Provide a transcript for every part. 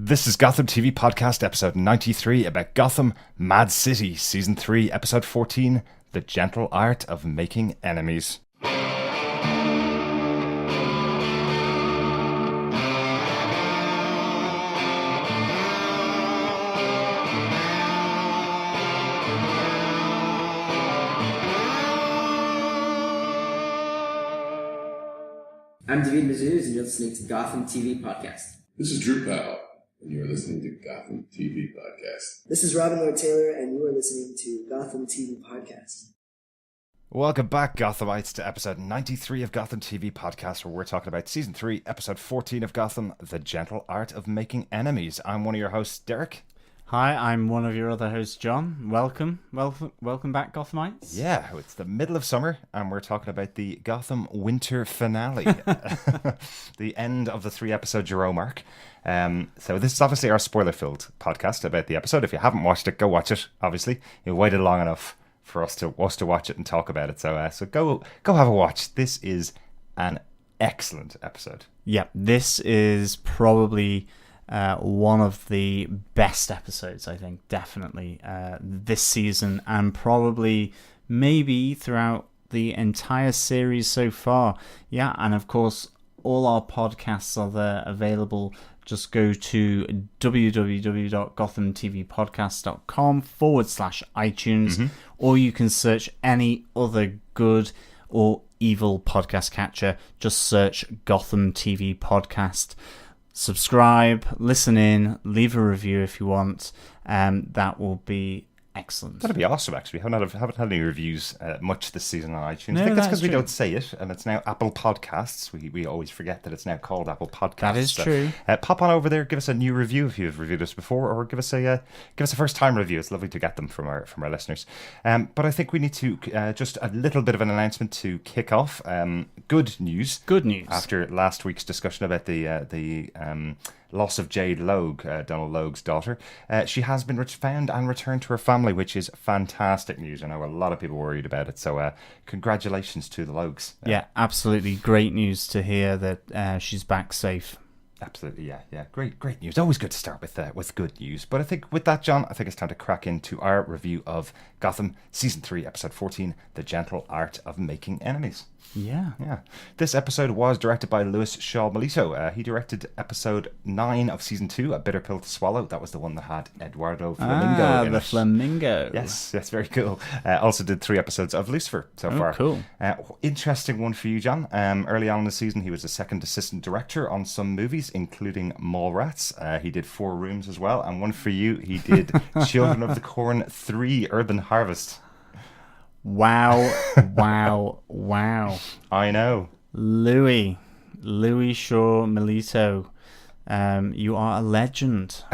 This is Gotham TV Podcast, episode 93, about Gotham, Mad City, season 3, episode 14, The Gentle Art of Making Enemies. I'm David Mazuz, and you're listening to Gotham TV Podcast. This is Drew Powell, and you are listening to Gotham TV Podcast. This is Robin Lloyd Taylor, and you are listening to Gotham TV Podcast. Welcome back, Gothamites, to episode 93 of Gotham TV Podcast, where we're talking about season 3, episode 14 of Gotham, The Gentle Art of Making Enemies. I'm one of your hosts, Derek. Hi, I'm one of your other hosts, John. Welcome back, Gothamites. Yeah, it's the middle of summer, and we're talking about the Gotham winter finale, the end of the 3-episode Jerome arc. So this is obviously our spoiler-filled podcast about the episode. If you haven't watched it, go watch it. Obviously, you waited long enough for us to watch it and talk about it. So go have a watch. This is an excellent episode. Yeah, this is probably one of the best episodes, I think, definitely this season, and probably maybe throughout the entire series so far. Yeah, and of course, all our podcasts are there available. Just go to www.gothamtvpodcast.com/iTunes, or you can search any other good or evil podcast catcher. Just search Gotham TV Podcast. Subscribe, listen in, leave a review if you want. That will be excellent. That'd be awesome, actually. We haven't had any reviews much this season on iTunes. No, I think that's because we true. don't say it, and it's now Apple Podcasts. We always forget that it's now called Apple Podcasts. That is true. Pop on over there, give us a new review if you've reviewed us before, or give us a first-time review. It's lovely to get them from our listeners. But I think we need to just a little bit of an announcement to kick off. Good news. Good news. After last week's discussion about the loss of Jade Logue, Donald Logue's daughter. She has been found and returned to her family, which is fantastic news. I know a lot of people worried about it, so congratulations to the Logues. Yeah, absolutely great news to hear that she's back safe. Absolutely, yeah. Great news. Always good to start with good news. But I think with that, John, I think it's time to crack into our review of Gotham Season 3, Episode 14, The Gentle Art of Making Enemies. Yeah. This episode was directed by Louis Shaw Milito. He directed episode 9 of season 2, A Bitter Pill to Swallow. That was the one that had Eduardo Flamingo in the it. Flamingo. Yes, very cool. Also did 3 episodes of Lucifer so far. Cool. Interesting one for you, John. Early on in the season, he was a second assistant director on some movies, including Mallrats. He did 4 Rooms as well. And one for you, he did Children of the Corn 3, Urban Harvest. Wow. I know. Louis Shaw Milito. You are a legend.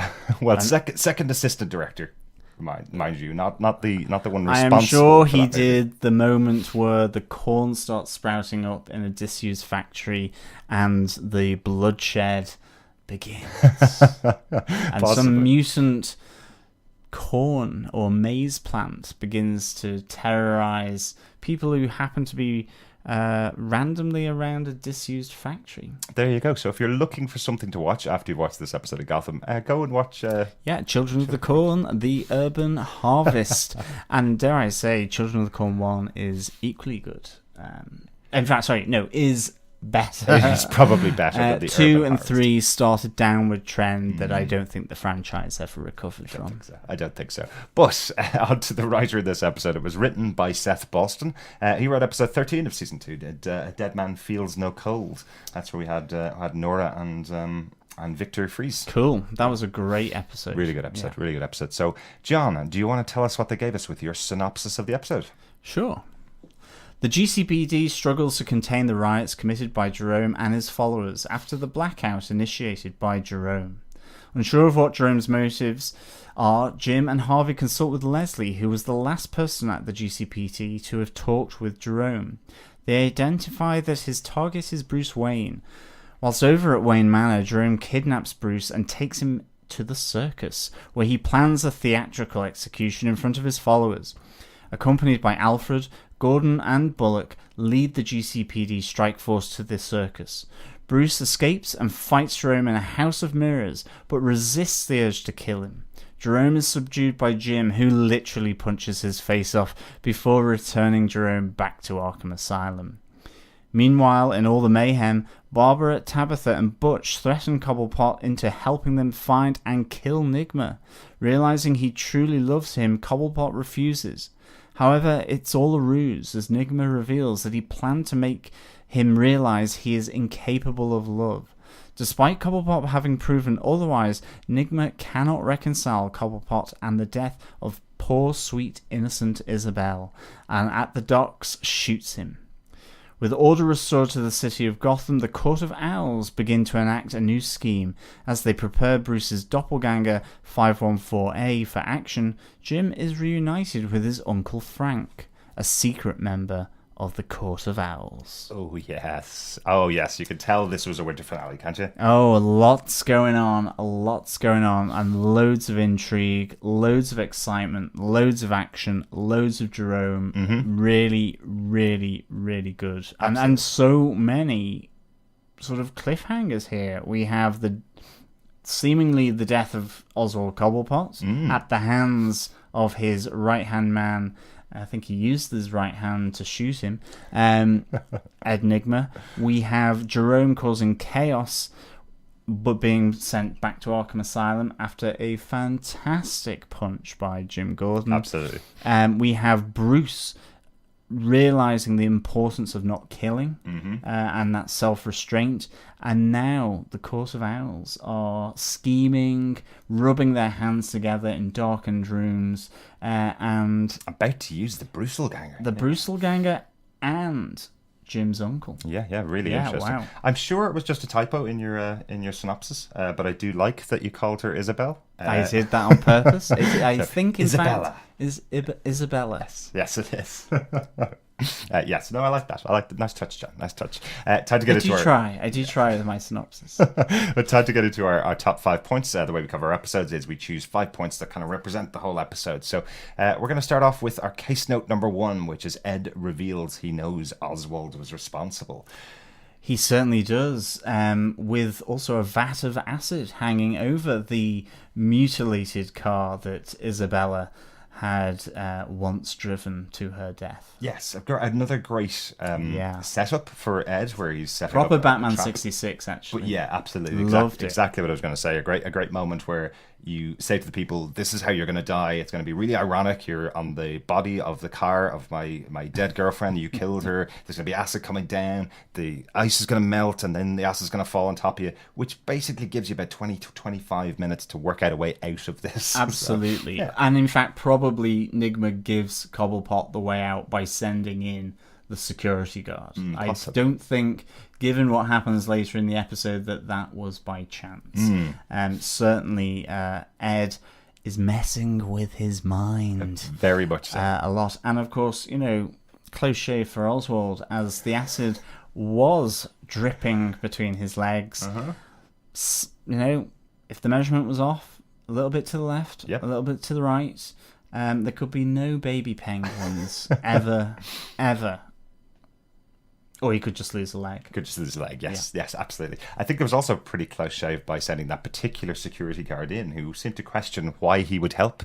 Well, second assistant director, mind you, not the one responsible. I am sure for he that movie. did the moment where the corn starts sprouting up in a disused factory and the bloodshed begins. And some mutant corn or maize plant begins to terrorize people who happen to be randomly around a disused factory. There you go. So if you're looking for something to watch after you've watched this episode of Gotham, go and watch... Children of the Corn, The Urban Harvest. And dare I say, Children of the Corn 1 is equally good. Is better. It's probably better than the 2 Urban and Harvest. 3 start a downward trend that I don't think the franchise ever recovered from. I don't think so. But on to the writer of this episode. It was written by Seth Boston. He wrote episode 13 of season 2, A Dead Man Feels No Cold. That's where we had Nora and Victor Fries. Cool. That was a great episode. Really good episode. So, John, do you want to tell us what they gave us with your synopsis of the episode? Sure. The GCPD struggles to contain the riots committed by Jerome and his followers after the blackout initiated by Jerome. Unsure of what Jerome's motives are, Jim and Harvey consult with Leslie, who was the last person at the GCPD to have talked with Jerome. They identify that his target is Bruce Wayne. Whilst over at Wayne Manor, Jerome kidnaps Bruce and takes him to the circus, where he plans a theatrical execution in front of his followers. Accompanied by Alfred, Gordon and Bullock lead the GCPD strike force to the circus. Bruce escapes and fights Jerome in a house of mirrors, but resists the urge to kill him. Jerome is subdued by Jim, who literally punches his face off before returning Jerome back to Arkham Asylum. Meanwhile, in all the mayhem, Barbara, Tabitha, and Butch threaten Cobblepot into helping them find and kill Nigma. Realizing he truly loves him, Cobblepot refuses. However, it's all a ruse, as Nigma reveals that he planned to make him realize he is incapable of love. Despite Cobblepot having proven otherwise, Nigma cannot reconcile Cobblepot and the death of poor, sweet, innocent Isabel, and at the docks shoots him. With order restored to the city of Gotham, the Court of Owls begin to enact a new scheme. As they prepare Bruce's doppelganger, 514A, for action, Jim is reunited with his Uncle Frank, a secret member of the Court of Owls. Oh, yes. Oh, yes. You could tell this was a winter finale, can't you? Oh, lots going on, and loads of intrigue, loads of excitement, loads of action, loads of Jerome. Really, really, really good. And so many sort of cliffhangers here. We have seemingly the death of Oswald Cobblepot at the hands of his right-hand man. I think he used his right hand to shoot him. Ed Nigma. We have Jerome causing chaos, but being sent back to Arkham Asylum after a fantastic punch by Jim Gordon. Absolutely. We have Bruce realizing the importance of not killing and that self-restraint, and now the Court of Owls are scheming, rubbing their hands together in darkened rooms, and about to use the Brucelganger and Jim's uncle. Yeah, really interesting. Wow. I'm sure it was just a typo in your synopsis, but I do like that you called her Isabel. I did that on purpose. I think in Isabella. fact is Isabella. Yes, it is. Yes, no, I like that. I like that. Nice touch, John. Nice touch. Time to get into I do try with my synopsis. But time to get into our top 5 points. The way we cover our episodes is we choose 5 points that kind of represent the whole episode. So we're going to start off with our case note number 1, which is Ed reveals he knows Oswald was responsible. He certainly does, with also a vat of acid hanging over the mutilated car that Isabella had once driven to her death. Yes, another great setup for Ed, where he's setting proper up Batman 66, actually. But yeah, absolutely, Loved it. Exactly what I was going to say. A great moment where you say to the people, "This is how you're going to die. It's going to be really ironic. You're on the body of the car of my dead girlfriend. You killed her. There's going to be acid coming down. The ice is going to melt, and then the acid is going to fall on top of you." Which basically gives you about 20 to 25 minutes to work out a way out of this. Absolutely. So, yeah. And in fact, probably Nigma gives Cobblepot the way out by sending in the security guard. I don't think, given what happens later in the episode, that was by chance. Certainly, Ed is messing with his mind. Very much so. A lot. And of course, close shave for Oswald, as the acid was dripping between his legs. If the measurement was off, a little bit to the left, a little bit to the right, there could be no baby penguins ever. Or he could just lose a leg. Yes, absolutely. I think there was also a pretty close shave by sending that particular security guard in, who seemed to question why he would help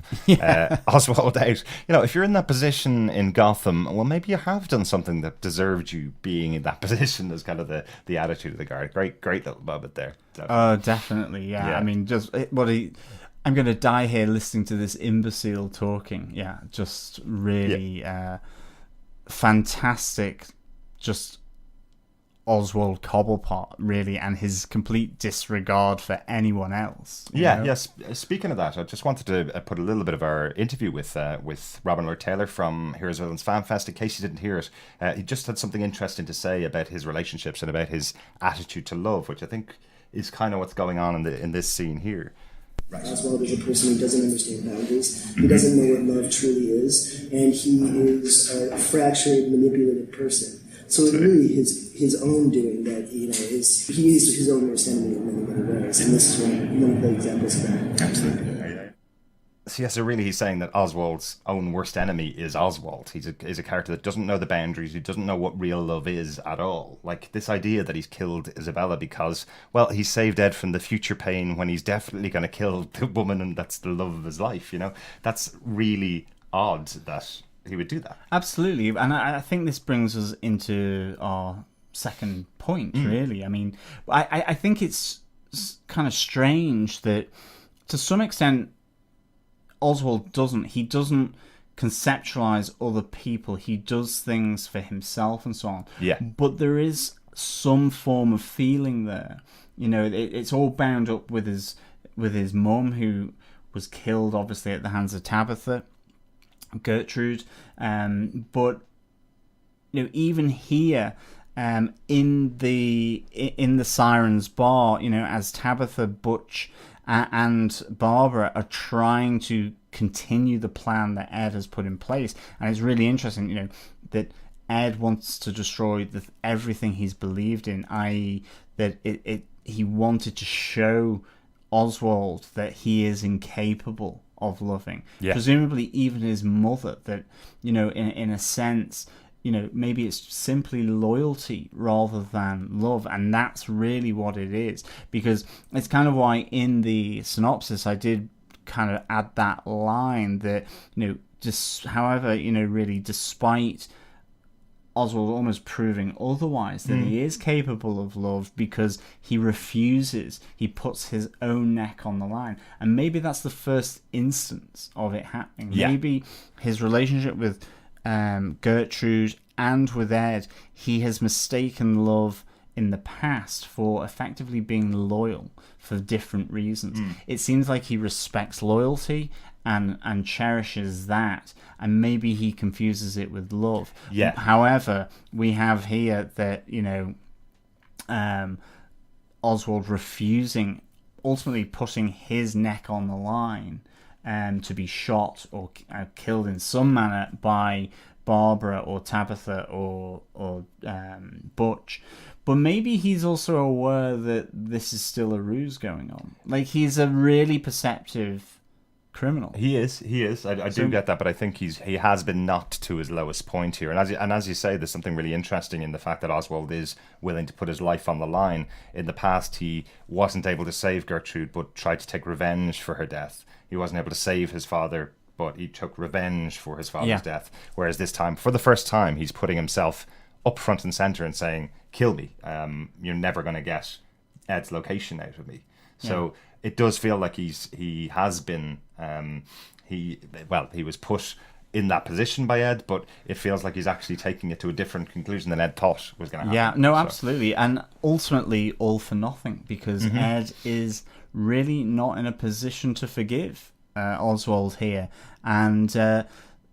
Oswald out. If you're in that position in Gotham, well, maybe you have done something that deserved you being in that position, as kind of the attitude of the guard. Great little moment there. Definitely, yeah. I mean, I'm going to die here listening to this imbecile talking. Yeah, just really fantastic, just Oswald Cobblepot, really, and his complete disregard for anyone else. Yes. Speaking of that, I just wanted to put a little bit of our interview with Robin Lord Taylor from Heroes Villains Fan Fest. In case you didn't hear it, he just had something interesting to say about his relationships and about his attitude to love, which I think is kind of what's going on in this scene here. Oswald is a person who doesn't understand boundaries. He doesn't know what love truly is, and he is a fractured, manipulative person. So it's really his own doing that, he is his own worst enemy in many, many ways. And this is one of the examples of that. Absolutely. So really he's saying that Oswald's own worst enemy is Oswald. He's a character that doesn't know the boundaries, who doesn't know what real love is at all. Like, this idea that he's killed Isabella because, well, he saved Ed from the future pain when he's definitely going to kill the woman and that's the love of his life, you know? That's really odd that he would do that. Absolutely. And I think this brings us into our second point, really. I mean, I think it's kind of strange that, to some extent, Oswald doesn't conceptualize other people. He does things for himself and so on. Yeah. But there is some form of feeling there. You know, it's all bound up with his mum, who was killed, obviously, at the hands of Tabitha, Gertrude. But, you know, even here, in the Sirens Bar, you know, as Tabitha, Butch, and Barbara are trying to continue the plan that Ed has put in place. And it's really interesting, you know, that Ed wants to destroy everything he's believed in, i.e. that he wanted to show Oswald that he is incapable of loving. Yeah. Presumably even his mother, that, you know, in a sense, you know, maybe it's simply loyalty rather than love, and that's really what it is. Because it's kind of why in the synopsis I did kind of add that line that, you know, just however, you know, really despite Oswald almost proving otherwise, that he is capable of love, because he refuses, he puts his own neck on the line. And maybe that's the first instance of it happening. Yeah. Maybe his relationship with Gertrude and with Ed, he has mistaken love in the past for effectively being loyal for different reasons. It seems like he respects loyalty and cherishes that, and maybe he confuses it with love. Yeah. However, we have here that, you know, Oswald refusing, ultimately putting his neck on the line to be shot or killed in some manner by Barbara or Tabitha or Butch. But maybe he's also aware that this is still a ruse going on. Like, he's a really perceptive criminal. He is. I do get that, but I think he has been knocked to his lowest point here. And as you say, there's something really interesting in the fact that Oswald is willing to put his life on the line. In the past, he wasn't able to save Gertrude, but tried to take revenge for her death. He wasn't able to save his father, but he took revenge for his father's death. Whereas this time, for the first time, he's putting himself up front and center and saying, "Kill me. You're never going to get Ed's location out of me." So it does feel like he has been he was put in that position by Ed, but it feels like he's actually taking it to a different conclusion than Ed thought was going to happen. Yeah, no, absolutely. And ultimately all for nothing, because Ed is really not in a position to forgive Oswald here, and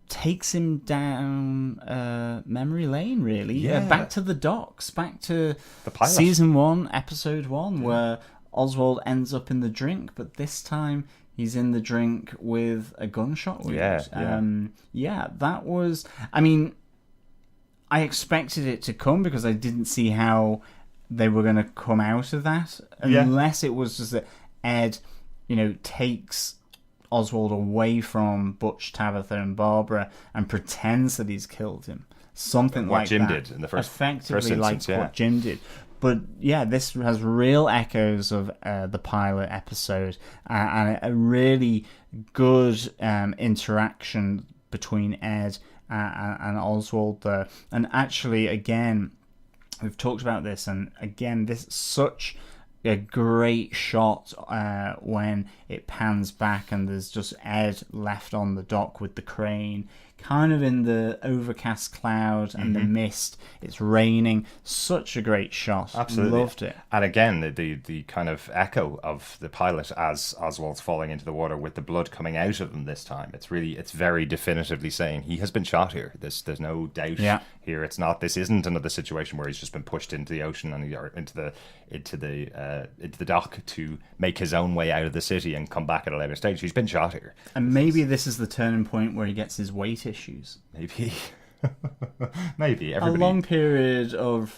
takes him down memory lane, really. Back to the docks, back to the pilot. Season 1, episode 1, where Oswald ends up in the drink, but this time he's in the drink with a gunshot wound. That was... I mean, I expected it to come because I didn't see how they were going to come out of that, unless it was just that Ed, you know, takes Oswald away from Butch, Tabitha and Barbara and pretends that he's killed him. Something like that. What Jim did in the first instance, what Jim did. But yeah, this has real echoes of the pilot episode, and a really good interaction between Ed and Oswald there. And actually, again, we've talked about this, and again, this is such a great shot when it pans back and there's just Ed left on the dock with the crane, kind of in the overcast cloud and the mist. It's raining. Such a great shot. Absolutely. Loved it. And again, the kind of echo of the pilot as Oswald's falling into the water with the blood coming out of him this time. It's very definitively saying he has been shot here. There's no doubt here. This isn't another situation where he's just been pushed into the ocean or into the dock to make his own way out of the city and come back at a later stage. He's been shot here. And maybe this is the turning point where he gets his weight issues. Maybe. Maybe. Everybody... A long period of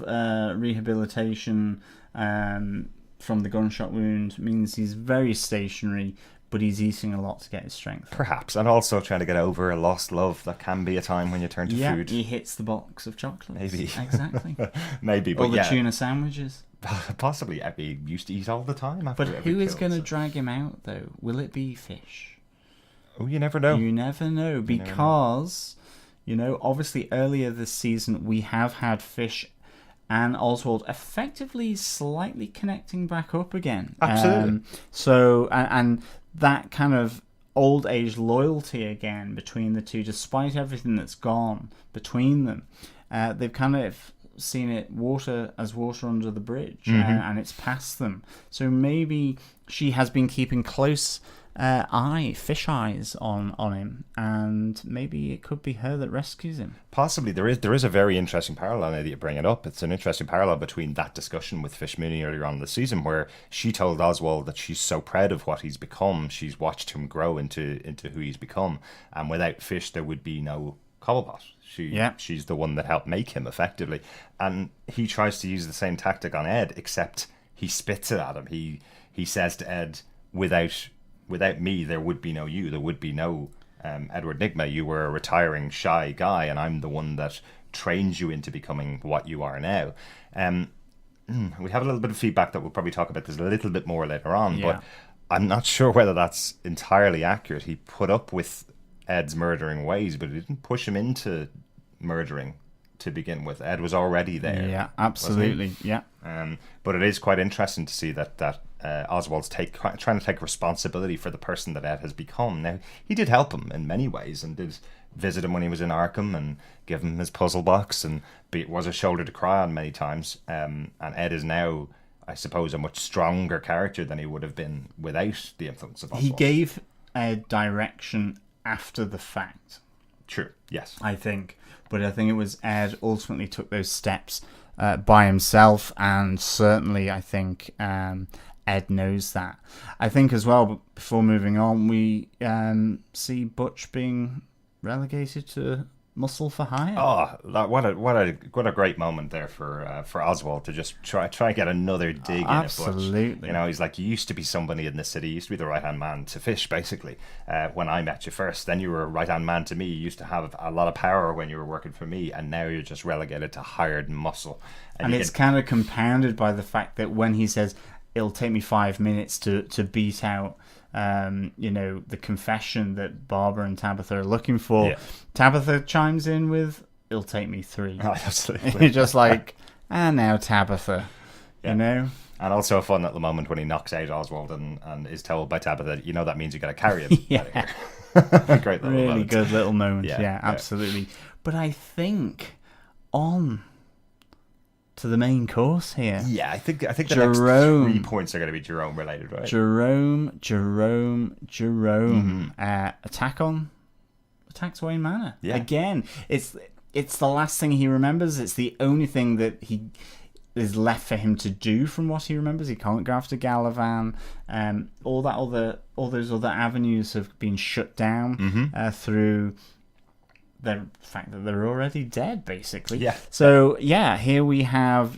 rehabilitation from the gunshot wound means he's very stationary, but he's eating a lot to get his strength. Perhaps, and also trying to get over a lost love. That can be a time when you turn to food. He hits the box of chocolates. Maybe. Exactly. Maybe, but or the tuna sandwiches. Possibly. He used to eat all the time. After But who is going to drag him out, though? Will it be fish? Oh, you never know. You never know, because, obviously earlier this season we have had Fish and Oswald effectively slightly connecting back up again. Absolutely. And that kind of old age loyalty again between the two, despite everything that's gone between them. They've kind of seen it water under the bridge, and it's past them. So maybe she has been keeping close fish eyes on him, and maybe it could be her that rescues him. Possibly. There is a very interesting parallel now that you bring it up. It's an interesting parallel between that discussion with Fish Mooney earlier on in the season, where she told Oswald that she's so proud of what he's become. She's watched him grow into who he's become, and without Fish there would be no Cobblepot. She's the one that helped make him, effectively. And he tries to use the same tactic on Ed, except he spits it at him. He says to Ed, without me, there would be no you. There would be no Edward Nygma. You were a retiring, shy guy, and I'm the one that trains you into becoming what you are now. We have a little bit of feedback that we'll probably talk about this a little bit more later on, but I'm not sure whether that's entirely accurate. He put up with Ed's murdering ways, but it didn't push him into murdering to begin with. Ed was already there. Yeah, absolutely. Yeah. But it is quite interesting to see that Oswald's trying to take responsibility for the person that Ed has become. Now, he did help him in many ways and did visit him when he was in Arkham and give him his puzzle box and was a shoulder to cry on many times. And Ed is now, I suppose, a much stronger character than he would have been without the influence of Oswald. He gave Ed direction after the fact. True, yes. I think. But I think it was Ed ultimately took those steps by himself, and certainly I think Ed knows that. I think as well, before moving on, we see Butch being relegated to muscle for hire. Oh, what a great moment there for Oswald to just try and get another dig in it. Absolutely. He's like, you used to be somebody in the city, you used to be the right-hand man to Fish, basically, when I met you first. Then you were a right-hand man to me. You used to have a lot of power when you were working for me, and now you're just relegated to hired muscle. And it's kind of compounded by the fact that when he says, it'll take me 5 minutes to beat out the confession that Barbara and Tabitha are looking for. Yeah. Tabitha chimes in with, it'll take me 3. Oh, absolutely. You're just like, now Tabitha, And also a fun little moment when he knocks out Oswald and is told by Tabitha, that means you got to carry him. Yeah. Great little really moment. Good little moment. Yeah, absolutely. But I think on to the main course here. Yeah, I think the Jerome. next 3 points are going to be Jerome related, right? Jerome. Attacks Wayne Manor. Yeah. Again, it's the last thing he remembers. It's the only thing that he is left for him to do from what he remembers. He can't go after Galavan. All those other avenues have been shut down through the fact that they're already dead, basically. Yeah. So, here we have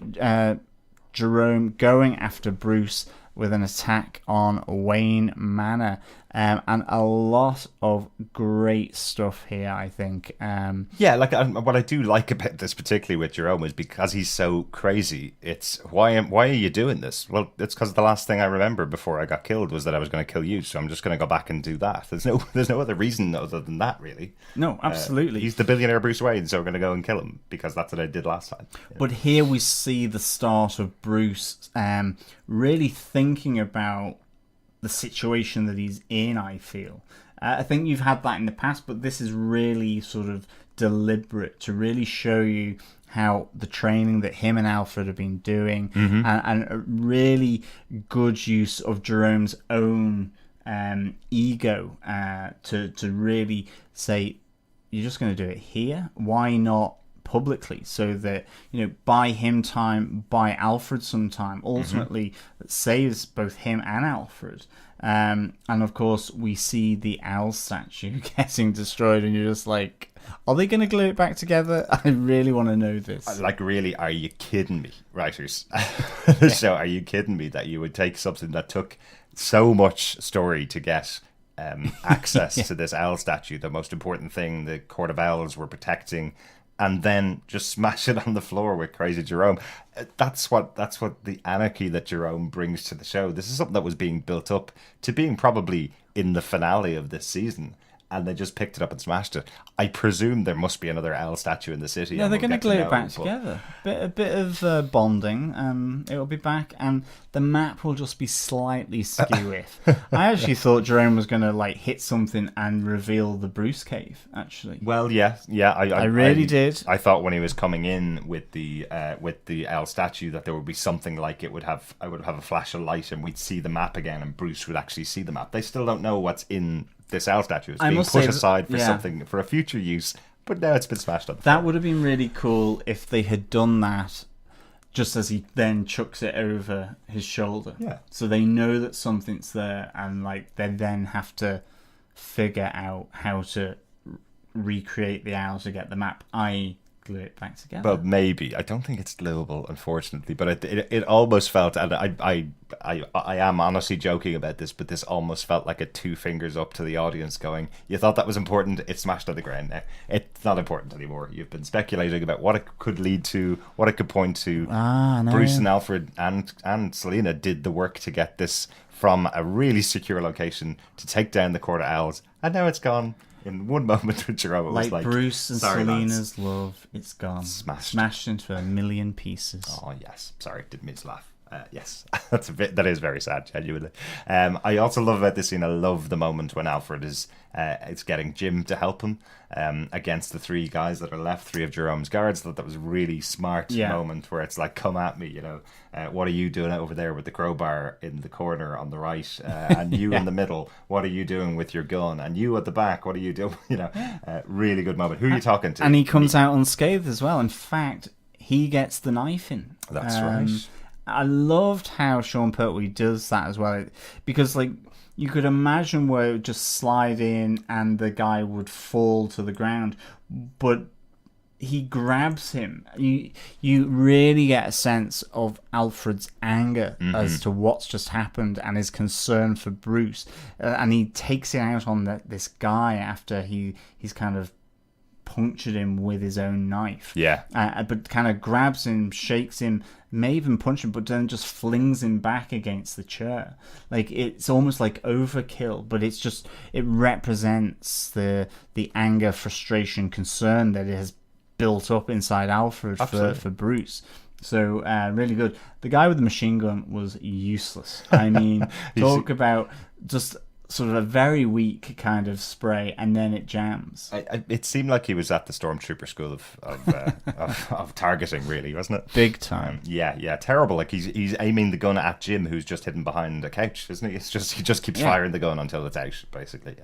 Jerome going after Bruce with an attack on Wayne Manor. And a lot of great stuff here, I think. What I do like about this, particularly with Jerome, is because he's so crazy. It's why are you doing this? Well, it's because the last thing I remember before I got killed was that I was going to kill you, so I'm just going to go back and do that. There's no other reason other than that, really. No, absolutely. He's the billionaire Bruce Wayne, so we're going to go and kill him because that's what I did last time. But here we see the start of Bruce really thinking about the situation that he's in, I feel. I think you've had that in the past, but this is really sort of deliberate to really show you how the training that him and Alfred have been doing and a really good use of Jerome's own ego to really say, you're just going to do it here? Why not publicly, so that buy him time, buy Alfred some time, ultimately that saves both him and Alfred. And of course we see the owl statue getting destroyed, and you're just like, are they going to glue it back together? I really want to know this. Like, really, are you kidding me, writers? So are you kidding me that you would take something that took so much story to get access to this owl statue, the most important thing the Court of Owls were protecting, and then just smash it on the floor with crazy Jerome. That's what the anarchy that Jerome brings to the show. This is something that was being built up to being probably in the finale of this season, and they just picked it up and smashed it. I presume there must be another owl statue in the city. Yeah, they're going to glue it back together. A bit of bonding. It'll be back, and the map will just be slightly skew. I actually thought Jerome was going to like hit something and reveal the Bruce cave. Actually, well, yeah. I really did. I thought when he was coming in with the owl statue that there would be something like I would have a flash of light and we'd see the map again, and Bruce would actually see the map. They still don't know what's in this owl statue. It's being put aside for something, for a future use, but now it's been smashed on the floor. That would have been really cool if they had done that just as he then chucks it over his shoulder. Yeah. So they know that something's there, and like they then have to figure out how to recreate the owl to get the map, i.e. glue it back together. Well, maybe. I don't think it's gluable, unfortunately, but it almost felt, and I am honestly joking about this, but this almost felt like a two fingers up to the audience going, you thought that was important, it's smashed on the ground now. It's not important anymore. You've been speculating about what it could lead to, what it could point to. No. Bruce and Alfred and Selena did the work to get this from a really secure location to take down the Court of Owls, and now it's gone. In one moment with Jerome, it was like Bruce and sorry, Selena's love, it's gone. Smashed into a million pieces. Oh, yes. Sorry, didn't mean to laugh. Yes, that is very sad, genuinely. I also love about this scene. I love the moment when Alfred is getting Jim to help him against the three guys that are left, three of Jerome's guards. I thought that was a really smart moment where it's like, come at me, you know. What are you doing over there with the crowbar in the corner on the right, and you in the middle? What are you doing with your gun? And you at the back? What are you doing? You know, really good moment. Who are you talking to? And he comes out unscathed as well. In fact, he gets the knife in. That's right. I loved how Sean Pertwee does that as well, because like you could imagine where it would just slide in and the guy would fall to the ground, but he grabs him. You really get a sense of Alfred's anger as to what's just happened and his concern for Bruce, and he takes it out on this guy after he's kind of punctured him with his own knife. Yeah. But kind of grabs him, shakes him, may even punch him, but then just flings him back against the chair. Like, it's almost like overkill, but it's just, it represents the anger, frustration, concern that it has built up inside Alfred for Bruce. So, really good. The guy with the machine gun was useless. I mean, talk about just sort of a very weak kind of spray, and then it jams. It seemed like he was at the Stormtrooper school of targeting, really, wasn't it? Big time. Yeah, terrible. Like he's aiming the gun at Jim, who's just hidden behind a couch, isn't he? It's just he just keeps firing the gun until it's out, basically.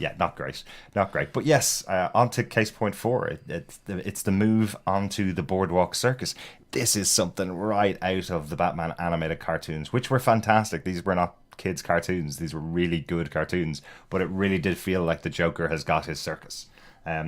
Not great. But yes, on to case point 4. It's the move onto the Boardwalk Circus. This is something right out of the Batman animated cartoons, which were fantastic. These were not kids' cartoons. These were really good cartoons, but it really did feel like the Joker has got his circus.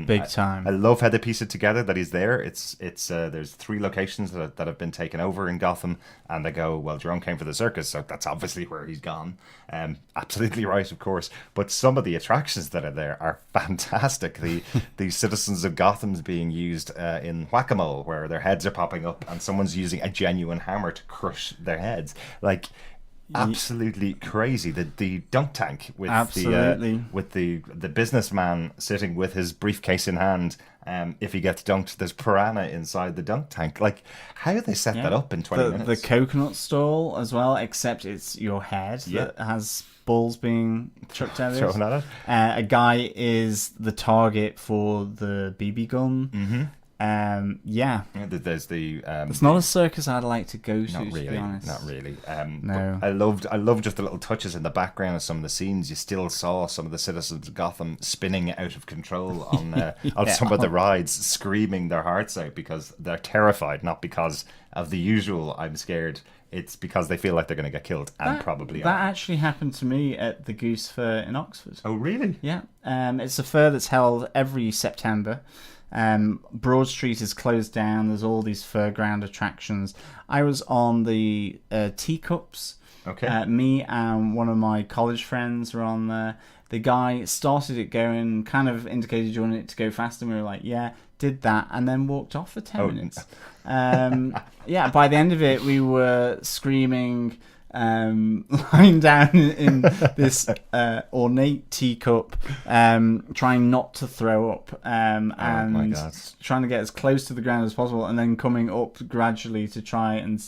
Big time. I love how they piece it together, that he's there. It's there's 3 locations that have been taken over in Gotham, and they go, well, Jerome came for the circus, so that's obviously where he's gone. Absolutely right, of course. But some of the attractions that are there are fantastic. The citizens of Gotham's being used in Whack-A-Mole, where their heads are popping up and someone's using a genuine hammer to crush their heads. Like, absolutely crazy. The dunk tank with the businessman sitting with his briefcase in hand. If he gets dunked, there's piranha inside the dunk tank. Like, how they set that up in 20 minutes. The coconut stall as well, except it's your head that has balls being chucked at it. A guy is the target for the BB gun. Mm-hmm. There's the it's not a circus I'd like to go to. Not really, to be honest. not really. No, I loved just the little touches in the background of some of the scenes. You still saw some of the citizens of Gotham spinning out of control on some of the rides, screaming their hearts out because they're terrified, not because of the usual "I'm scared." It's because they feel like they're going to get killed, and probably that actually happened to me at the Goose Fair in Oxford. Oh, really? Yeah. It's a fair that's held every September. Broad Street is closed down. There's all these fairground attractions. I was on the teacups, Okay. Me and one of my college friends were on there. The guy started it going, kind of indicated you wanted it to go faster, and we were like, yeah, did that, and then walked off for 10 minutes. Yeah, by the end of it, we were screaming, lying down in this ornate teacup, trying not to throw up, and my God. trying to get as close to the ground as possible, and then coming up gradually to try and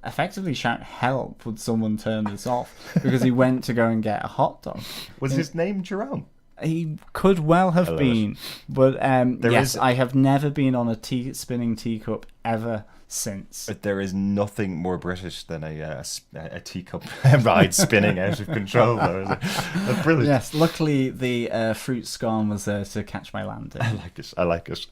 effectively shout help, would someone turn this off, because he went to go and get a hot dog. Was his name Jerome? He could well have been, but yes, is- I have never been on a spinning teacup ever since. But there is nothing more British than a teacup ride spinning out of control. Though, is it? That's brilliant. Yes, luckily the fruit scone was there to catch my landing. I like it.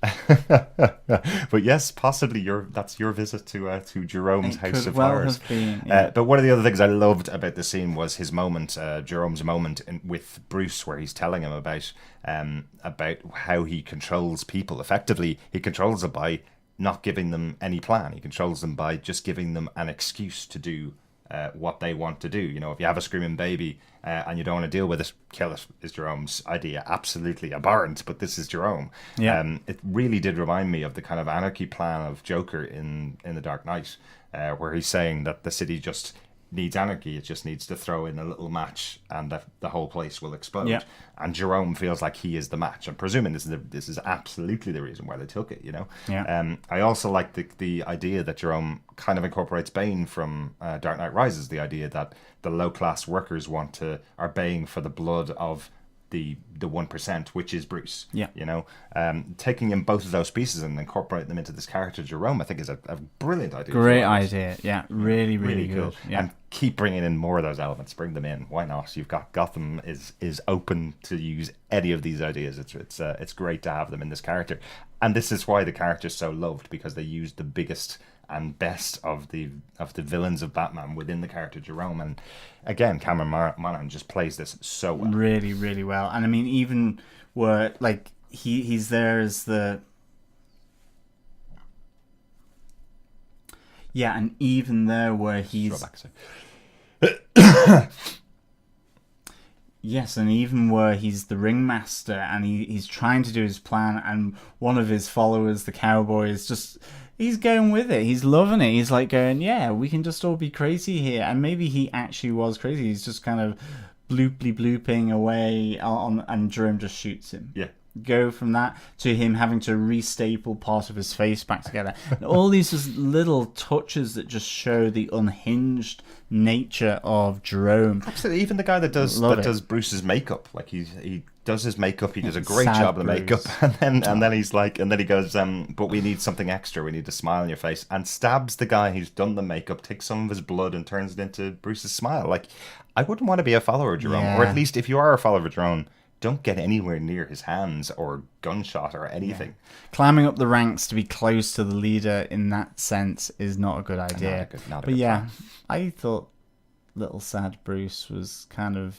But yes, possibly that's your visit to Jerome's House Could of well Horrors. have been. Yeah. But one of the other things I loved about the scene was his moment, Jerome's moment with Bruce, where he's telling him about how he controls people. Effectively, he controls them by not giving them any plan. He controls them by just giving them an excuse to do what they want to do. You know, if you have a screaming baby and you don't want to deal with it, kill it, is Jerome's idea. Absolutely abhorrent, but this is Jerome. Yeah. It really did remind me of the kind of anarchy plan of Joker in The Dark Knight, where he's saying that the city just needs anarchy. It just needs to throw in a little match and the whole place will explode. Yeah. And Jerome feels like he is the match. I'm presuming this is absolutely the reason why they took it, you know? Yeah. I also like the idea that Jerome kind of incorporates Bane from Dark Knight Rises, the idea that the low-class workers are baying for the blood of the 1%, which is Bruce. Yeah. You know, taking in both of those pieces and incorporating them into this character Jerome, I think is a brilliant idea. Great idea. Yeah, really, really good. Yeah. And keep bringing in more of those elements. Bring them in. Why not? You've got Gotham is open to use any of these ideas. It's great to have them in this character, and this is why the character is so loved, because they used the biggest and best of the villains of Batman within the character Jerome. And again, Cameron Monaghan just plays this so well. Really, really well. And I mean, even where like he's there as the and even there where he's yes, and even where he's the ringmaster and he's trying to do his plan, and one of his followers, the cowboy, is just. He's going with it. He's loving it. He's like going, yeah, we can just all be crazy here. And maybe he actually was crazy. He's just kind of blooping away and Jerome just shoots him. Yeah. Go from that to him having to restaple part of his face back together. And all these just little touches that just show the unhinged nature of Jerome. Absolutely. Even the guy that does Bruce's makeup, like he does his makeup, he does a great job of the makeup, and then he goes, but we need something extra. We need a smile on your face, and stabs the guy who's done the makeup, takes some of his blood, and turns it into Bruce's smile. Like, I wouldn't want to be a follower of Jerome, or at least if you are a follower of Jerome, don't get anywhere near his hands or gunshot or anything. Yeah. Climbing up the ranks to be close to the leader in that sense is not a good idea. Not a good plan. I thought little sad Bruce was kind of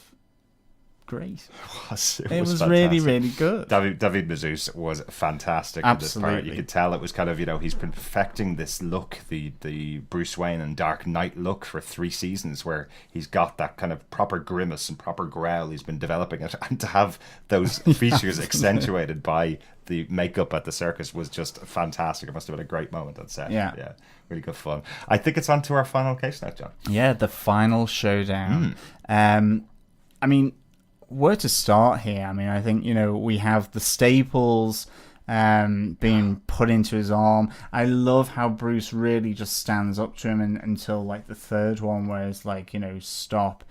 great. It was really, really good. David Mazouz was fantastic in this part. You could tell it was kind of, he's been perfecting this look, the Bruce Wayne and Dark Knight look for 3 seasons, where he's got that kind of proper grimace and proper growl. He's been developing it, and to have those features accentuated by the makeup at the circus was just fantastic. It must have been a great moment on set. Yeah, really good fun. I think it's on to our final case now, John. Yeah, the final showdown. I mean, where to start here? I mean, I think, we have the staples being put into his arm. I love how Bruce really just stands up to him until like the third one, where it's like, stop.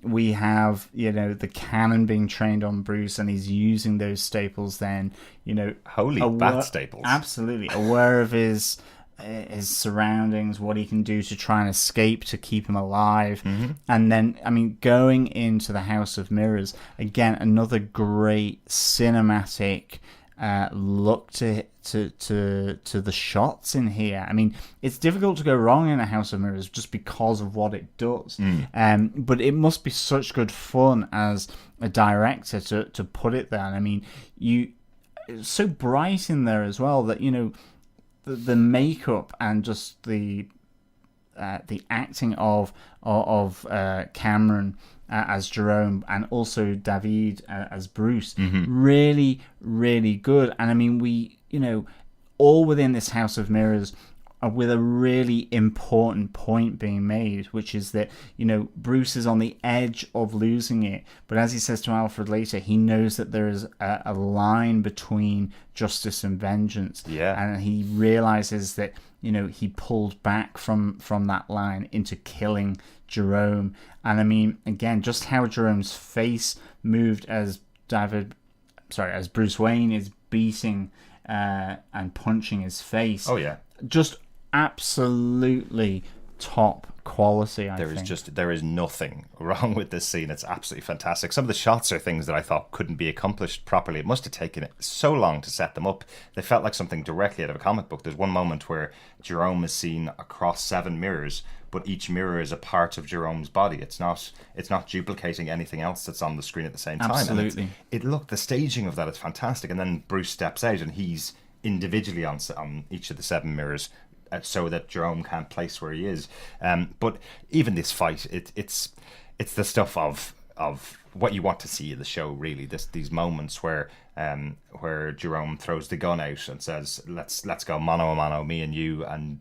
We have, the cannon being trained on Bruce, and he's using those staples then, Holy bat staples. Absolutely. Aware of his surroundings, what he can do to try and escape, to keep him alive. And then, I mean, going into the House of Mirrors, again, another great cinematic look to the shots in here. I mean, it's difficult to go wrong in a House of Mirrors just because of what it does. But it must be such good fun as a director to put it there. And I mean, it's so bright in there as well that, the makeup and just the the acting of Cameron as Jerome, and also David as Bruce, really, really good. And I mean, we, all within this House of Mirrors, with a really important point being made, which is that, Bruce is on the edge of losing it. But as he says to Alfred later, he knows that there is a line between justice and vengeance. Yeah. And he realizes that, he pulled back from that line into killing Jerome. And I mean, again, just how Jerome's face moved as Bruce Wayne is beating and punching his face. Oh, yeah. Just absolutely top quality, I think. There is nothing wrong with this scene. It's absolutely fantastic. Some of the shots are things that I thought couldn't be accomplished properly. It must have taken so long to set them up. They felt like something directly out of a comic book. There's one moment where Jerome is seen across 7 mirrors, but each mirror is a part of Jerome's body. It's not duplicating anything else that's on the screen at the same time. Absolutely. The staging of that is fantastic. And then Bruce steps out and he's individually on each of the 7 mirrors, so that Jerome can't place where he is. But even this fight, it's the stuff of what you want to see in the show, really. These moments where Jerome throws the gun out and says, let's go mano a mano, me and you, and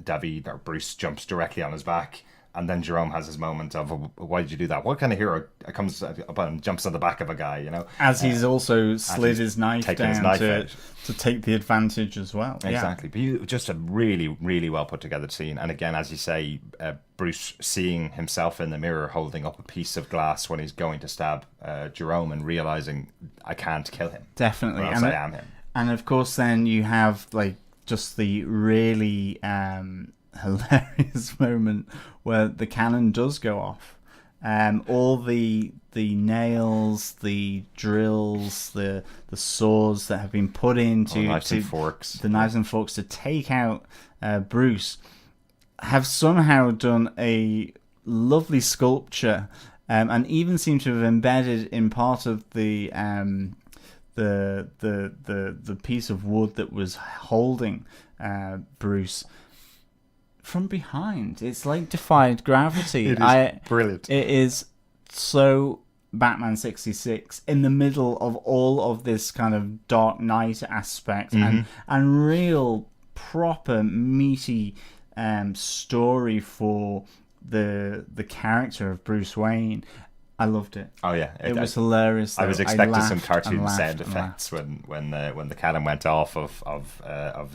David or Bruce jumps directly on his back. And then Jerome has his moment of, why did you do that? What kind of hero comes up and jumps on the back of a guy, As he's also slid his knife down to take the advantage as well. Exactly. Yeah. But just a really, really well put together scene. And again, as you say, Bruce seeing himself in the mirror holding up a piece of glass when he's going to stab Jerome and realizing, I can't kill him. Definitely. Or else I am him. And of course, then you have just the really hilarious moment where the cannon does go off. All the nails, the drills, the saws that have been put into the knives and forks to take out Bruce have somehow done a lovely sculpture, and even seem to have embedded in part of the piece of wood that was holding Bruce from behind. It's like defied gravity. It is brilliant. It is so Batman 66 in the middle of all of this kind of Dark Knight aspect and real proper meaty story for the character of Bruce Wayne. I loved it. Oh yeah, it was hilarious. I was expecting some cartoon sound effects when the cannon went off of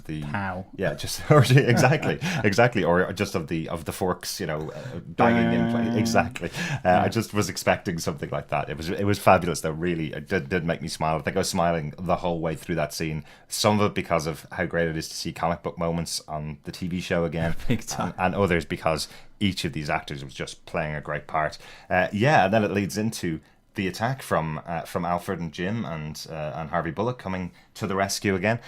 the pow. Yeah, just exactly, or just of the forks, banging in place. Exactly. I just was expecting something like that. It was fabulous though. Really, it did make me smile. I think I was smiling the whole way through that scene. Some of it because of how great it is to see comic book moments on the TV show again, big time, and others because each of these actors was just playing a great part. And then it leads into the attack from Alfred and Jim and Harvey Bullock coming to the rescue again.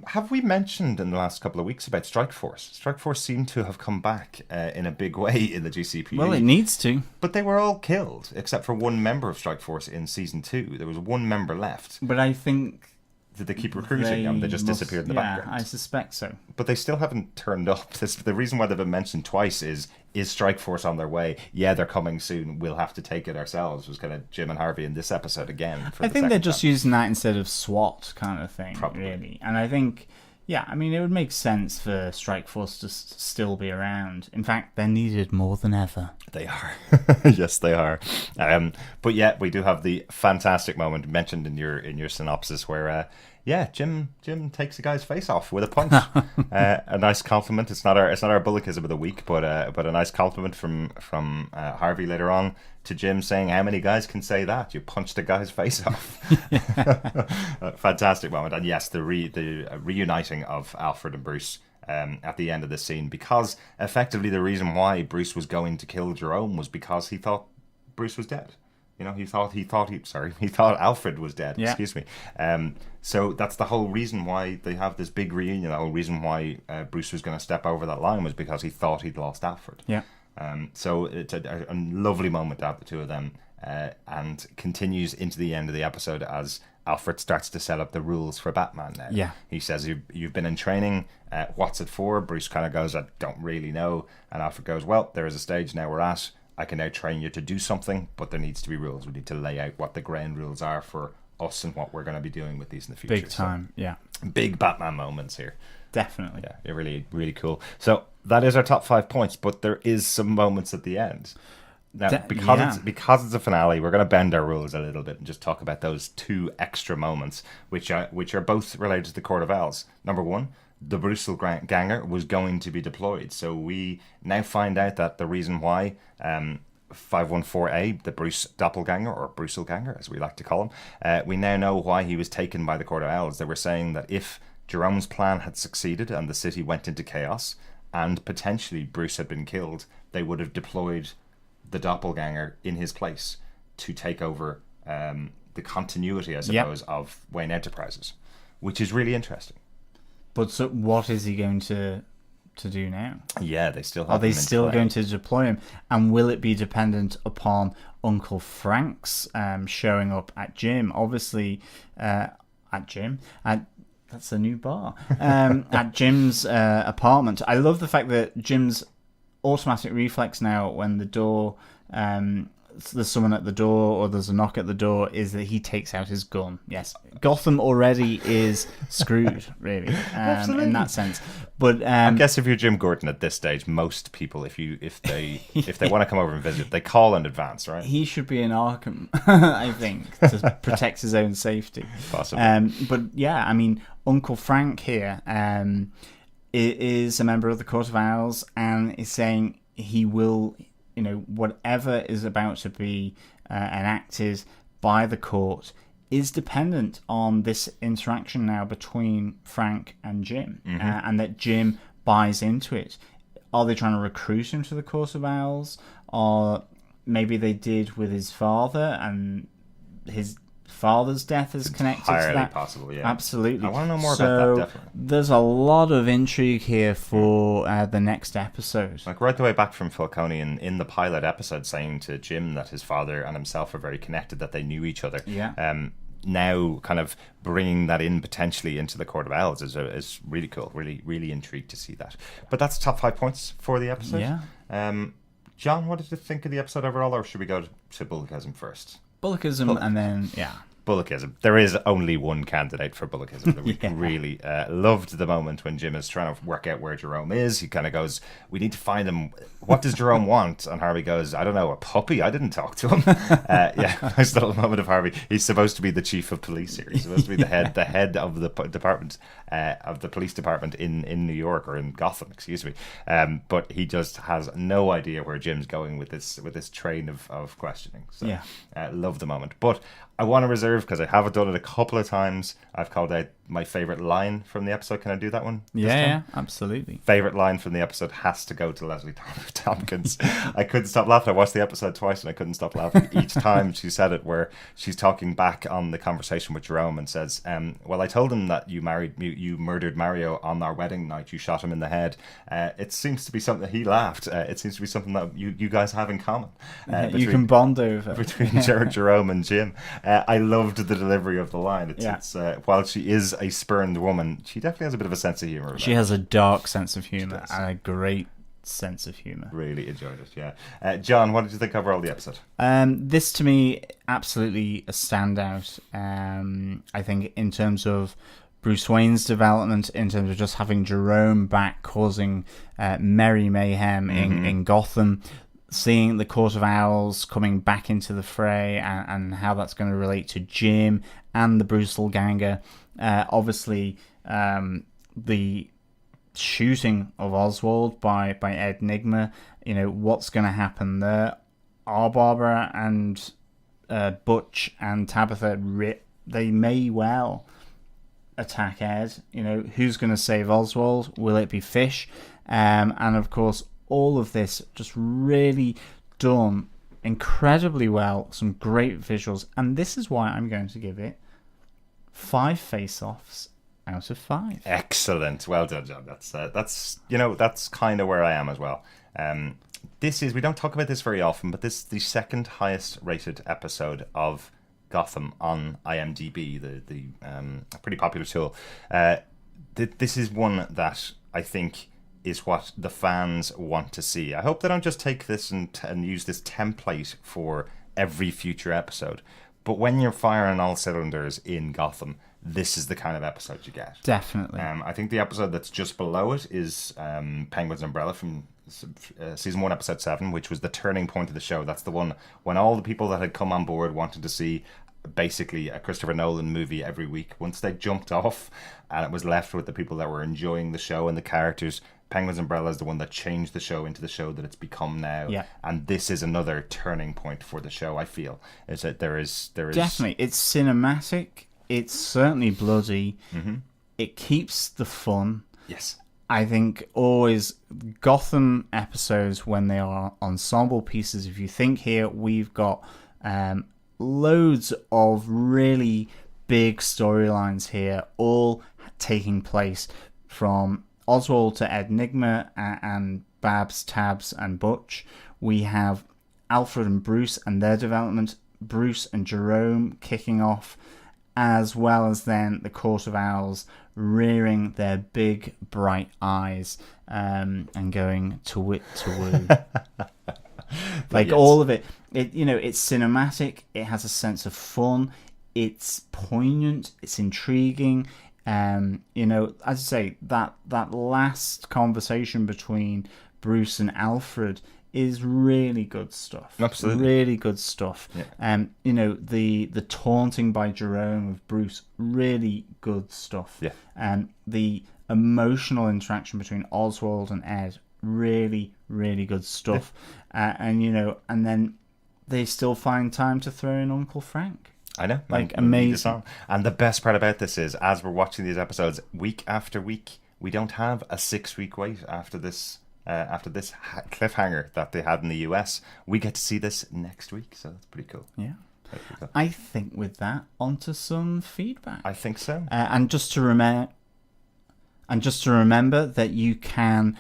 Have we mentioned in the last couple of weeks about Strike Force? Strike Force seemed to have come back in a big way in the GCPD. Well, it needs to. But they were all killed, except for one member of Strike Force in Season 2. There was one member left. But I think... Did they keep recruiting them? They just disappeared in the background. Yeah, I suspect so. But they still haven't turned up. The reason why they've been mentioned twice is Strike Force on their way? Yeah, they're coming soon. We'll have to take it ourselves. Was kind of Jim and Harvey in this episode again. I think they're just using that instead of SWAT kind of thing, probably. Really. And I think, it would make sense for Strike Force to still be around. In fact, they're needed more than ever. They are. Yes, they are. But yeah, we do have the fantastic moment mentioned in your synopsis where Jim takes the guy's face off with a punch. A nice compliment. It's not our Bullockism of the week, but a nice compliment from Harvey later on to Jim, saying, "How many guys can say that? You punched a guy's face off." Fantastic moment, and yes, the reuniting of Alfred and Bruce at the end of the scene, because effectively the reason why Bruce was going to kill Jerome was because he thought Bruce was dead. He thought Alfred was dead. Yeah. Excuse me. So that's the whole reason why they have this big reunion. The whole reason why Bruce was going to step over that line was because he thought he'd lost Alfred. Yeah. So it's a lovely moment to have the two of them, and continues into the end of the episode as Alfred starts to set up the rules for Batman now. Yeah. He says, you've been in training. What's it for? Bruce kind of goes, I don't really know. And Alfred goes, well, there is a stage now we're at. I can now train you to do something, but there needs to be rules. We need to lay out what the ground rules are for us and what we're going to be doing with these in the future. Big time, yeah. Big Batman moments here. Definitely. Yeah, you're really, really cool. So that is our top 5 points, but there is some moments at the end. Now, because it's a finale, we're going to bend our rules a little bit and just talk about those 2 extra moments, which are both related to the Court of Owls. Number 1, the Brussels Ganger was going to be deployed. So we now find out that the reason why 514A, the Bruce Doppelganger, or Brussels Ganger, as we like to call him, we now know why he was taken by the Court of Owls. They were saying that if Jerome's plan had succeeded and the city went into chaos, and potentially Bruce had been killed, they would have deployed the Doppelganger in his place to take over the continuity, I suppose, of Wayne Enterprises, which is really interesting. But so what is he going to do now? Yeah, they still have Are they still going to deploy him? And will it be dependent upon Uncle Frank's showing up at Jim? Obviously, at Jim, that's a new bar. At Jim's apartment. I love the fact that Jim's automatic reflex now when the door, there's someone at the door or there's a knock at the door, is that he takes out his gun. Yes, Gotham already is screwed, really, in that sense. But I guess if you're Jim Gordon at this stage, most people, if they want to come over and visit, they call in advance, right? He should be in Arkham, I think, to protect his own safety. Possibly. But yeah, I mean, Uncle Frank here is a member of the Court of Owls and is saying he will, whatever is about to be enacted by the court is dependent on this interaction now between Frank and Jim, and that Jim buys into it. Are they trying to recruit him to the Court of Owls? Or maybe they did with his father, and his father's death is connected to that. Possible, yeah. Absolutely. I want to know more about that, definitely. There's a lot of intrigue here for the next episode. Like right the way back from Falcone in the pilot episode saying to Jim that his father and himself are very connected, that they knew each other. Yeah. Now kind of bringing that in potentially into the Court of Owls is really cool. Really, really intrigued to see that. But that's top 5 points for the episode. Yeah. John, what did you think of the episode overall, or should we go to Bullockism first? Bullockism, and then, yeah. Bullockism. There is only one candidate for Bullockism. That we really loved the moment when Jim is trying to work out where Jerome is. He kind of goes, we need to find him. What does Jerome want? And Harvey goes, I don't know, a puppy? I didn't talk to him. Nice little moment of Harvey. He's supposed to be the chief of police here. He's supposed to be the head of the department, of the police department in New York, or in Gotham, excuse me. But he just has no idea where Jim's going with this train of questioning. So love the moment. But I want to reserve, because I haven't done it a couple of times, I've called out my favourite line from the episode. Can I do that one? Yeah, absolutely. Favourite line from the episode has to go to Leslie Tompkins. I couldn't stop laughing. I watched the episode twice and I couldn't stop laughing each time she said it, where she's talking back on the conversation with Jerome and says, well, I told him that you murdered Mario on our wedding night. You shot him in the head. It seems to be something, he laughed. It seems to be something that you guys have in common. You can bond over. Between Jerome and Jim. I loved the delivery of the line. It's while she is a spurned woman, she definitely has a bit of a sense of humour. She has a dark sense of humour and a great sense of humour. Really enjoyed it, yeah. John, what did you think overall of the episode? This, to me, absolutely a standout. I think in terms of Bruce Wayne's development, in terms of just having Jerome back causing merry mayhem in Gotham, seeing the Court of Owls coming back into the fray, and how that's going to relate to Jim and the Brussels Ganger. Obviously, the shooting of Oswald by Ed Nigma, what's going to happen there. Are Barbara and Butch and Tabitha, they may well attack Ed. Who's going to save Oswald? Will it be Fish? And of course, all of this just really done incredibly well. Some great visuals, and this is why I'm going to give it 5 face-offs out of 5. Excellent, well done, John. That's kind of where I am as well. We don't talk about this very often, but this is the second highest rated episode of Gotham on IMDb, the pretty popular tool. This is one that I think is what the fans want to see. I hope they don't just take this and use this template for every future episode. But when you're firing all cylinders in Gotham, this is the kind of episode you get. Definitely. I think the episode that's just below it is Penguin's Umbrella from season 1, episode 7, which was the turning point of the show. That's the one when all the people that had come on board wanted to see basically a Christopher Nolan movie every week. Once they jumped off and it was left with the people that were enjoying the show and the characters, Penguin's Umbrella is the one that changed the show into the show that it's become now. Yeah. And this is another turning point for the show, I feel. Is that there is Definitely. It's cinematic. It's certainly bloody. Mm-hmm. It keeps the fun. Yes. I think always Gotham episodes, when they are ensemble pieces, if you think here, we've got loads of really big storylines here, all taking place from Oswald to Enigma and Babs, Tabs and Butch. We have Alfred and Bruce and their development, Bruce and Jerome kicking off, as well as then the Court of Owls rearing their big bright eyes and going to wit to woo. Like yes. All of it, it's cinematic. It has a sense of fun. It's poignant. It's intriguing. As I say, that last conversation between Bruce and Alfred is really good stuff. Absolutely. Really good stuff. Yeah. The taunting by Jerome of Bruce, really good stuff. Yeah. The emotional interaction between Oswald and Ed, really, really good stuff. Yeah. And then they still find time to throw in Uncle Frank. I know. Like, amazing. And the best part about this is, as we're watching these episodes week after week, we don't have a 6-week wait after this cliffhanger that they had in the US. We get to see this next week, so that's pretty cool. Yeah. That's pretty cool. I think with that, onto some feedback. I think so. And just to remember that you can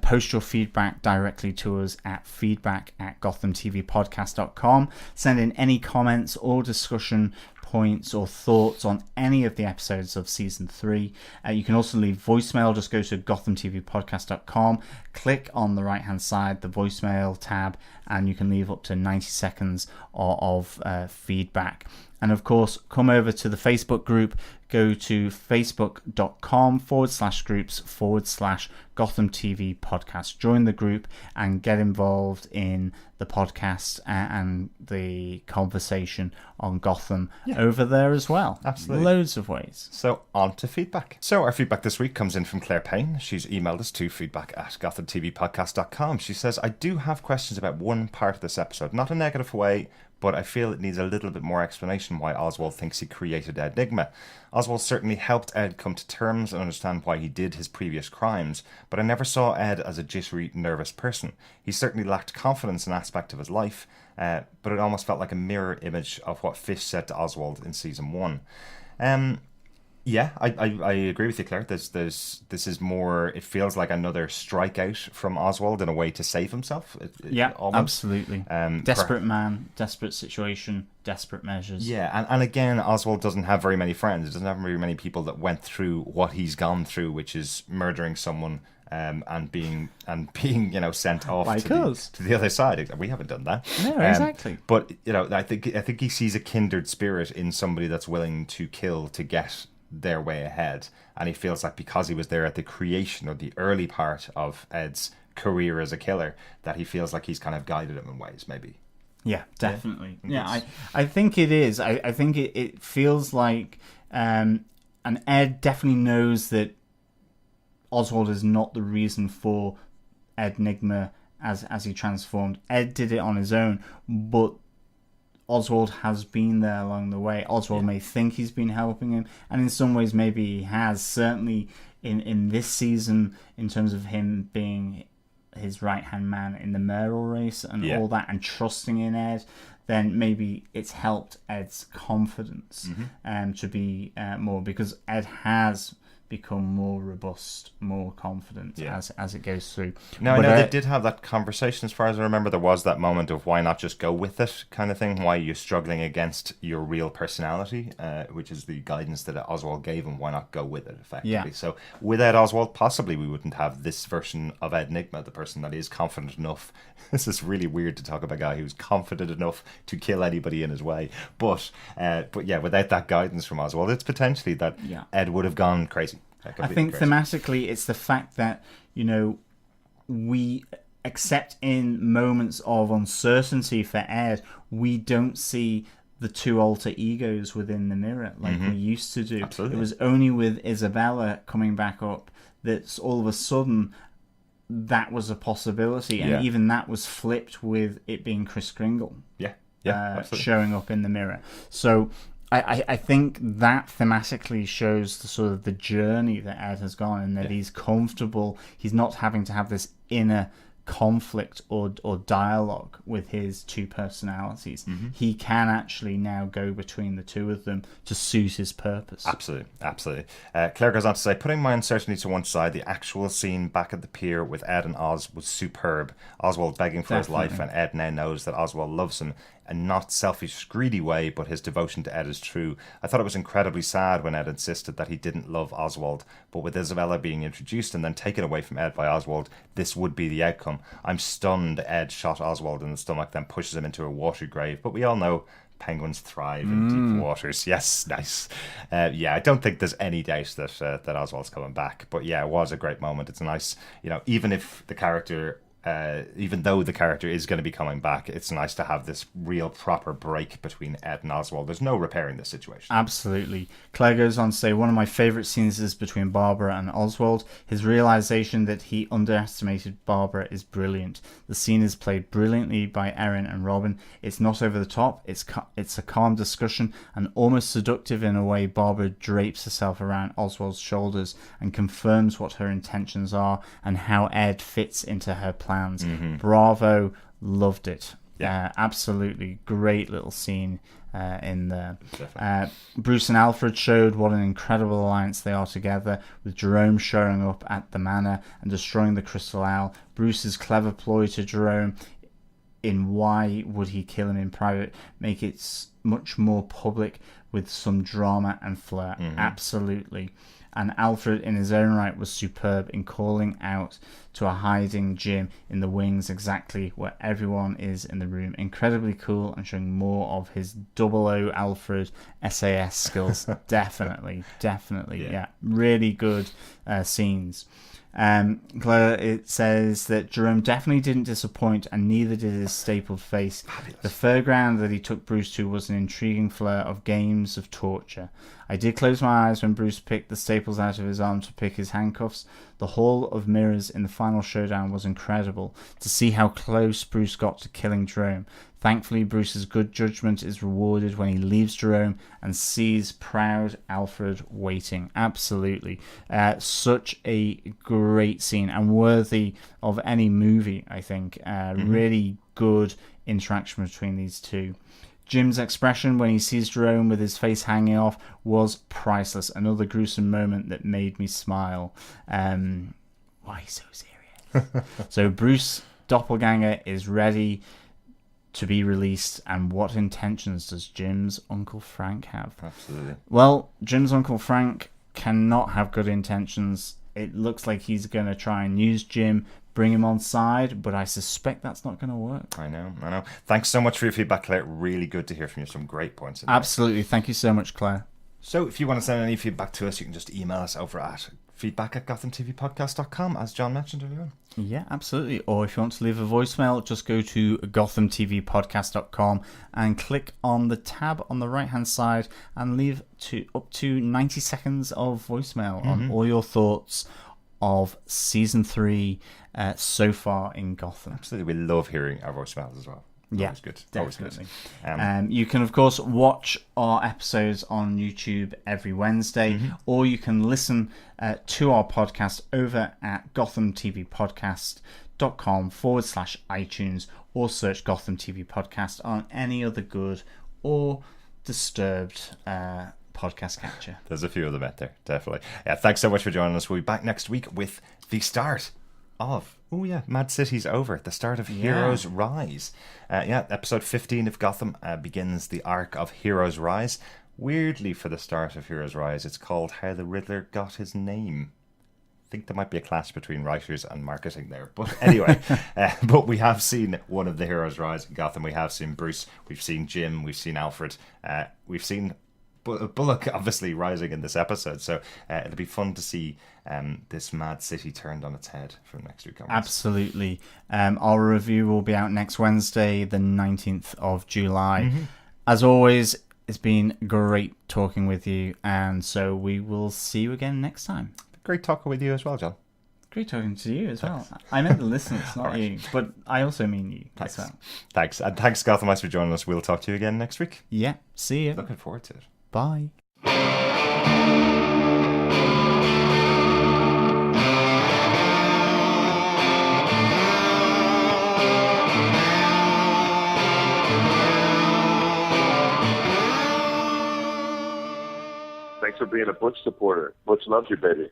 post your feedback directly to us at feedback@gothamtvpodcast.com. Send in any comments or discussion points or thoughts on any of the episodes of season 3. You can also leave voicemail. Just go to gothamtvpodcast.com, click on the right hand side, the voicemail tab, and you can leave up to 90 seconds of feedback. And of course, come over to the Facebook group. Go to facebook.com/groups/Gotham TV Podcast. Join the group and get involved in the podcast and the conversation on Gotham over there as well. Absolutely. Loads of ways. So on to feedback. So our feedback this week comes in from Claire Payne. She's emailed us to feedback@gothamtvpodcast.com. She says, I do have questions about one part of this episode. Not a negative way, but I feel it needs a little bit more explanation why Oswald thinks he created Enigma. Oswald certainly helped Ed come to terms and understand why he did his previous crimes, but I never saw Ed as a jittery, nervous person. He certainly lacked confidence in an aspect of his life, but it almost felt like a mirror image of what Fish said to Oswald in season 1. Yeah, I agree with you, Claire. This is more. It feels like another strikeout from Oswald in a way to save himself. Almost. Absolutely. Desperate man, desperate situation, desperate measures. Yeah, and again, Oswald doesn't have very many friends. He doesn't have very many people that went through what he's gone through, which is murdering someone and being sent off to the other side. We haven't done that. No, exactly. But I think he sees a kindred spirit in somebody that's willing to kill to get their way ahead, and he feels like because he was there at the creation or the early part of Ed's career as a killer, that he feels like he's kind of guided him in ways, maybe. Yeah, definitely. I think it is. I think it feels like and Ed definitely knows that Oswald is not the reason for Enigma as he transformed. Ed did it on his own, but Oswald has been there along the way. Oswald may think he's been helping him, and in some ways maybe he has. Certainly in this season, in terms of him being his right-hand man in the mayoral race and all that, and trusting in Ed, then maybe it's helped Ed's confidence to be more, because Ed has become more robust, more confident as it goes through. Now, I know they did have that conversation, as far as I remember. There was that moment of why not just go with it kind of thing, why you're struggling against your real personality, which is the guidance that Oswald gave him. Why not go with it, effectively? Yeah. So without Oswald, possibly we wouldn't have this version of Ed Nigma, the person that is confident enough. This is really weird to talk about a guy who's confident enough to kill anybody in his way. But yeah, without that guidance from Oswald, it's potentially that Ed would have gone crazy. I think thematically it's the fact that, you know, we accept in moments of uncertainty for Ed, we don't see the two alter egos within the mirror like we used to do. Absolutely. It was only with Isabella coming back up that all of a sudden that was a possibility, and even that was flipped with it being Chris Kringle showing up in the mirror. So I think that thematically shows the sort of the journey that Ed has gone, and that he's comfortable. He's not having to have this inner conflict or dialogue with his two personalities. He can actually now go between the two of them to suit his purpose. Absolutely. Claire goes on to say, putting my uncertainty to one side, the actual scene back at the pier with Ed and Oz was superb. Oswald begging for his life, and Ed now knows that Oswald loves him, and not selfish, greedy way, but his devotion to Ed is true. I thought it was incredibly sad when Ed insisted that he didn't love Oswald, but with Isabella being introduced and then taken away from Ed by Oswald, this would be the outcome. I'm stunned Ed shot Oswald in the stomach, then pushes him into a watery grave, but we all know penguins thrive in deep waters. Yes, nice. I don't think there's any doubt that Oswald's coming back, but yeah, it was a great moment. It's nice, you know, even though the character is going to be coming back, it's nice to have this real proper break between Ed and Oswald. There's no repairing this situation. Absolutely. Claire goes on to say, one of my favourite scenes is between Barbara and Oswald. His realisation that he underestimated Barbara is brilliant. The scene is played brilliantly by Erin and Robin. It's not over the top. It's a calm discussion and almost seductive in a way. Barbara drapes herself around Oswald's shoulders and confirms what her intentions are and how Ed fits into her plans. Bravo, loved it. Absolutely great little scene in there. Bruce and Alfred showed what an incredible alliance they are together, with Jerome showing up at the Manor and destroying the Crystal Owl. Bruce's clever ploy to Jerome in why would he kill him in private make it much more public with some drama and flair. Absolutely. And Alfred in his own right was superb in calling out to a hiding Jim in the wings exactly where everyone is in the room. Incredibly cool and showing more of his 00 Alfred SAS skills. Definitely. Yeah. Really good scenes. Claire, it says that Jerome definitely didn't disappoint, and neither did his stapled face. Fabulous. The fairground that he took Bruce to was an intriguing flare of games of torture. I did close my eyes when Bruce picked the staples out of his arm to pick his handcuffs. The Hall of Mirrors in the final showdown was incredible to see how close Bruce got to killing Jerome. Thankfully, Bruce's good judgment is rewarded when he leaves Jerome and sees proud Alfred waiting. Absolutely. Such a great scene and worthy of any movie, I think. Really good interaction between these two. Jim's expression when he sees Jerome with his face hanging off was priceless. Another gruesome moment that made me smile. Why so serious? So Bruce Doppelganger is ready to be released, and what intentions does Jim's Uncle Frank have? Absolutely. Well, Jim's Uncle Frank cannot have good intentions. It looks like he's going to try and use Jim, bring him on side, but I suspect that's not going to work. I know. Thanks so much for your feedback, Claire. Really good to hear from you. Some great points in there. Absolutely. Thank you so much, Claire. So if you want to send any feedback to us, you can just email us over at feedback@gothamtvpodcast.com, as John mentioned earlier on. Yeah, absolutely. Or if you want to leave a voicemail, just go to gothamtvpodcast.com and click on the tab on the right-hand side and leave up to 90 seconds of voicemail on all your thoughts of Season 3 so far in Gotham. Absolutely. We love hearing our voicemails as well. Yeah, always good. Definitely. Always good. You can, of course, watch our episodes on YouTube every Wednesday, or you can listen to our podcast over at gothamtvpodcast.com/iTunes, or search Gotham TV Podcast on any other good or disturbed podcast catcher. There's a few of them out there, definitely. Yeah, thanks so much for joining us. We'll be back next week with the start of, Mad City's over. The start of Heroes Rise. Episode 15 of Gotham begins the arc of Heroes Rise. Weirdly, for the start of Heroes Rise, it's called How the Riddler Got His Name. I think there might be a clash between writers and marketing there. But anyway, but we have seen one of the heroes rise in Gotham. We have seen Bruce, we've seen Jim, we've seen Alfred, we've seen Bullock obviously rising in this episode. So it'll be fun to see this mad city turned on its head from next week onwards. Absolutely. Our review will be out next Wednesday, the 19th of July. Mm-hmm. As always, it's been great talking with you. And so we will see you again next time. Great talking with you as well, John. Great talking to you as well. I meant the listeners, not you. But I also mean you as well. Thanks. And thanks, Gothamites, for joining us. We'll talk to you again next week. Yeah. See you. Looking forward to it. Bye. Thanks for being a Butch supporter. Butch loves you, baby.